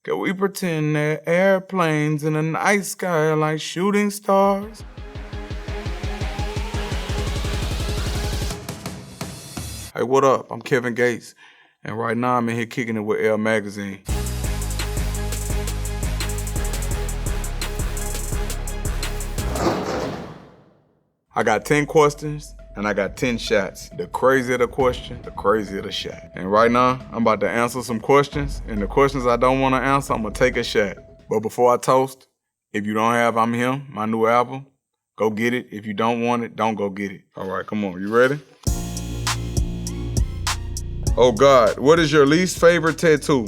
Can we pretend that airplanes in the night sky are like shooting stars? Hey, what up? I'm Kevin Gates, and right now I'm in here kicking it with ELLE magazine. I got 10 questions, and I got 10 shots. The crazier the question, the crazier the shot. And right now, I'm about to answer some questions, and the questions I don't want to answer, I'm gonna take a shot. But before I toast, if you don't have I'm Him, my new album, go get it. If you don't want it, don't go get it. All right, come on, you ready? Oh God, what is your least favorite tattoo?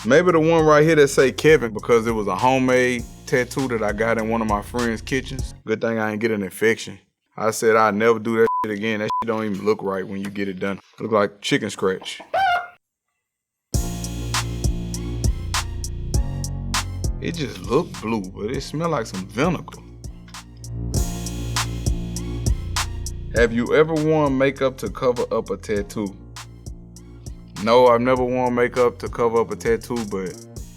Maybe the one right here that say Kevin, because it was a homemade tattoo that I got in one of my friend's kitchens. Good thing I ain't get an infection. I said I'd never do that shit again. That shit don't even look right when you get it done. Look like chicken scratch. It just looked blue, but it smelled like some vinegar. Have you ever worn makeup to cover up a tattoo? No, I've never worn makeup to cover up a tattoo, but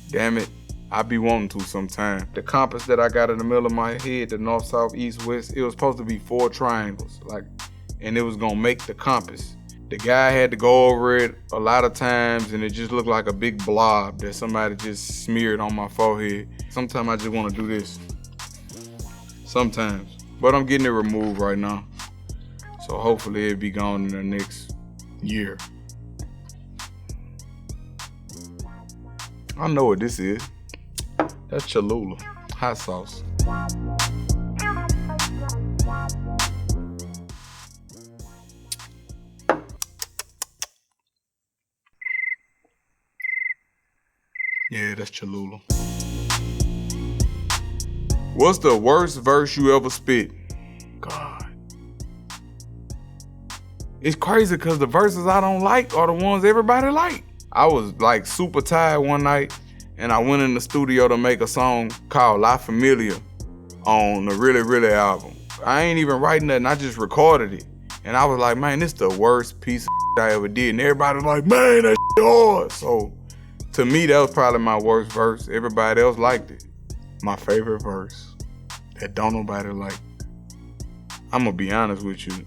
damn it, I be wanting to sometime. The compass that I got in the middle of my head, the north, south, east, west, it was supposed to be 4 triangles, and it was gonna make the compass. The guy had to go over it a lot of times, and it just looked like a big blob that somebody just smeared on my forehead. Sometimes I just wanna do this. Sometimes. But I'm getting it removed right now. So hopefully it'll be gone in the next year. I know what this is. That's Cholula, hot sauce. Yeah, that's Cholula. What's the worst verse you ever spit? God. It's crazy because the verses I don't like are the ones everybody like. I was like super tired one night, and I went in the studio to make a song called La Familia on the Really Really album. I ain't even writing nothing, I just recorded it. And I was like, man, this is the worst piece of I ever did. And everybody was like, man, that hard. So to me, that was probably my worst verse. Everybody else liked it. My favorite verse that don't nobody like. I'm gonna be honest with you.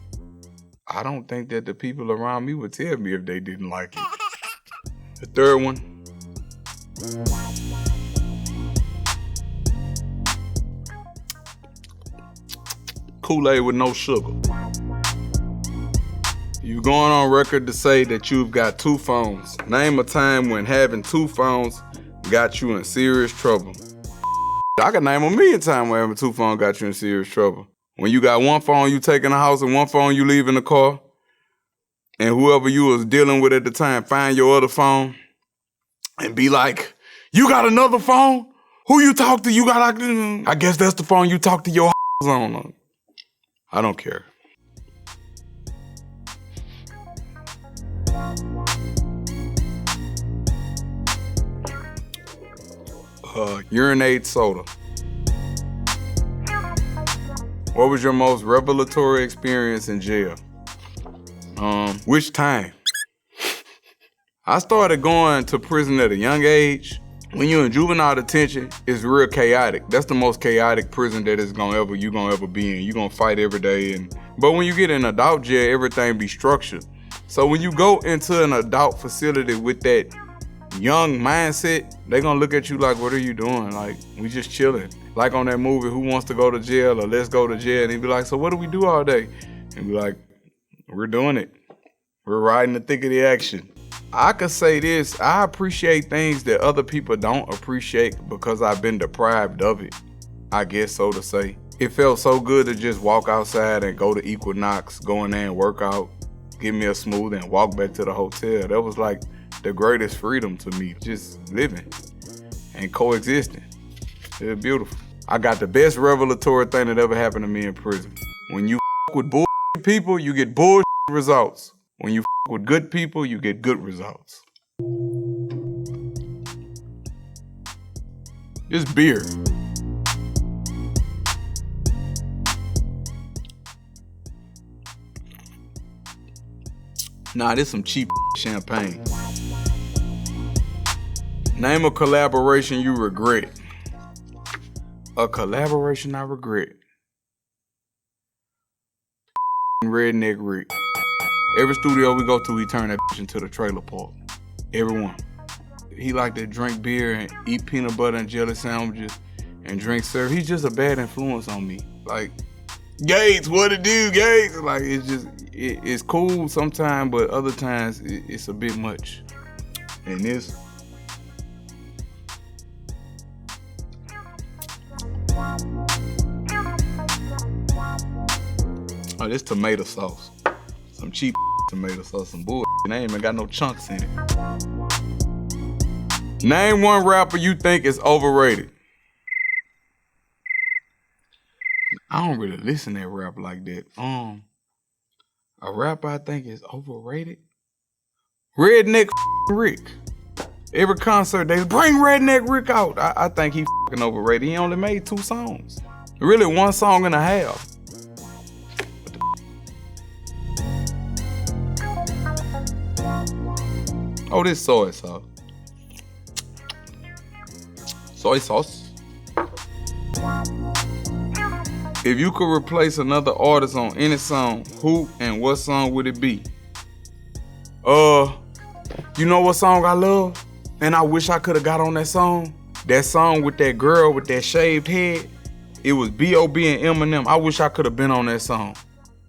I don't think that the people around me would tell me if they didn't like it. The third one. Kool-Aid with no sugar. You're going on record to say that you've got 2 phones. Name a time when having 2 phones got you in serious trouble. I can name a million times when having 2 phones got you in serious trouble. When you got 1 phone you take in the house and 1 phone you leave in the car, and whoever you was dealing with at the time find your other phone and be like, you got another phone? Who you talk to? You got, I guess that's the phone you talk to your on. I don't care. Urinate soda. What was your most revelatory experience in jail? Which time? I started going to prison at a young age. When you're in juvenile detention, it's real chaotic. That's the most chaotic prison that you gonna ever be in. You're gonna fight every day. But when you get in adult jail, everything be structured. So when you go into an adult facility with that young mindset, they gonna look at you like, what are you doing? Like, we just chilling. Like on that movie, Who Wants to Go to Jail, or Let's Go to Jail. And they be like, so what do we do all day? And be like, we're doing it. We're riding the thick of the action. I could say this, I appreciate things that other people don't appreciate because I've been deprived of it. I guess so to say. It felt so good to just walk outside and go to Equinox, go in there and work out, give me a smooth and walk back to the hotel. That was like the greatest freedom to me, just living and coexisting. It was beautiful. I got the best revelatory thing that ever happened to me in prison. When you with bullshit people, you get bullshit results. When you with good people, you get good results. It's beer. Nah, this some cheap champagne. Name a collaboration you regret. A collaboration I regret. Redneck Rick. Every studio we go to, he turn that bitch into the trailer park. Everyone. He like to drink beer and eat peanut butter and jelly sandwiches and drink syrup. He's just a bad influence on me. Like, Gates, what it do, Gates? Like, it's just, it's cool sometimes, but other times it's a bit much. And this. Oh, this tomato sauce. Some cheap tomato sauce, some bull. They ain't even got no chunks in it. Name one rapper you think is overrated. I don't really listen to rap like that. A rapper I think is overrated. Redneck Rick. Every concert they bring Redneck Rick out. I think he fucking overrated. He only made 2 songs. Really 1 song and a half. Oh, this soy sauce. Soy sauce. If you could replace another artist on any song, who and what song would it be? You know what song I love? And I wish I could have got on that song? That song with that girl with that shaved head. It was B.O.B. and Eminem. I wish I could have been on that song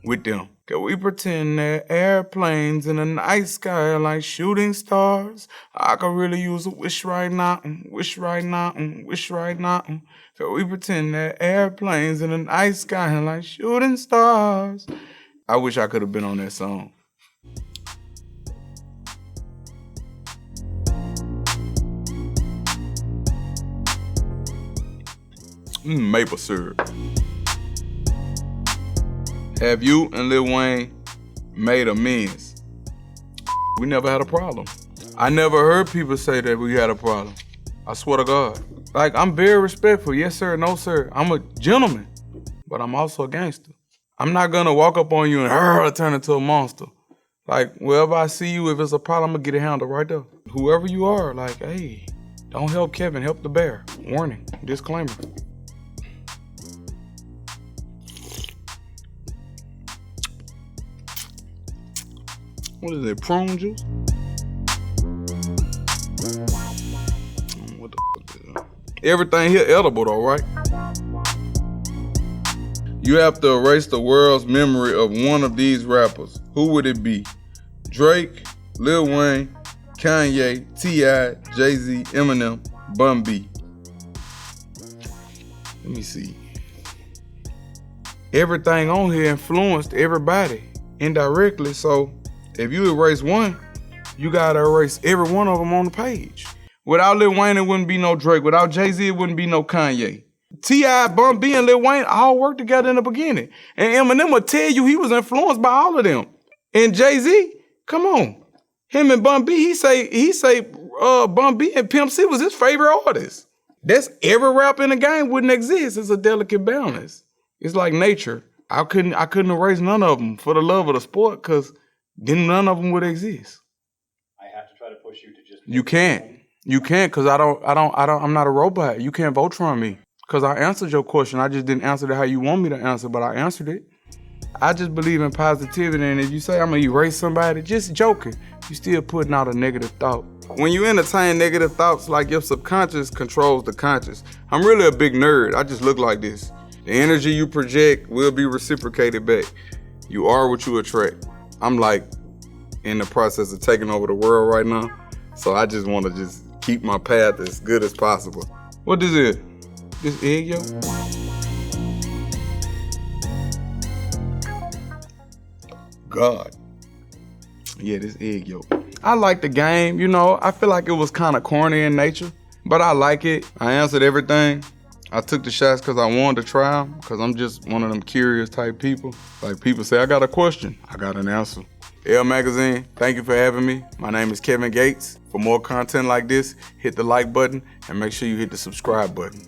with them. Can we pretend that airplanes in the night sky are like shooting stars? I could really use a wish right now, wish right now, wish right now. Can we pretend that airplanes in the night sky are like shooting stars? I wish I could have been on that song. Maple syrup. Have you and Lil Wayne made amends? We never had a problem. I never heard people say that we had a problem. I swear to God. Like, I'm very respectful. Yes, sir. No, sir. I'm a gentleman, but I'm also a gangster. I'm not gonna walk up on you and turn into a monster. Like, wherever I see you, if it's a problem, I'm gonna get it handled right there. Whoever you are, like, hey, don't help Kevin, help the bear. Warning, disclaimer. What is it, prune juice? What the fuck is that? Everything here edible though, right? You have to erase the world's memory of one of these rappers. Who would it be? Drake, Lil Wayne, Kanye, T.I., Jay-Z, Eminem, Bun B. Let me see. Everything on here influenced everybody indirectly, so if you erase one, you gotta erase every one of them on the page. Without Lil Wayne, it wouldn't be no Drake. Without Jay-Z, it wouldn't be no Kanye. T.I., Bun B, and Lil Wayne all worked together in the beginning. And Eminem will tell you he was influenced by all of them. And Jay-Z, come on. Him and Bun B, he say Bun B and Pimp C was his favorite artist. That's every rap in the game wouldn't exist. It's a delicate balance. It's like nature. I couldn't erase none of them for the love of the sport, because then none of them would exist. I have to try to push you to just. You can't, because I'm not a robot. You can't Voltron me, because I answered your question. I just didn't answer it how you want me to answer, but I answered it. I just believe in positivity, and if you say I'm gonna erase somebody, just joking. You still putting out a negative thought. When you entertain negative thoughts, like your subconscious controls the conscious. I'm really a big nerd. I just look like this. The energy you project will be reciprocated back. You are what you attract. I'm like in the process of taking over the world right now. So I just want to just keep my path as good as possible. What is it? This egg yolk? God. Yeah, this egg yolk. I like the game, you know. I feel like it was kind of corny in nature, but I like it. I answered everything. I took the shots because I wanted to try them, because I'm just one of them curious type people. Like, people say, I got a question, I got an answer. ELLE Magazine, thank you for having me. My name is Kevin Gates. For more content like this, hit the like button and make sure you hit the subscribe button.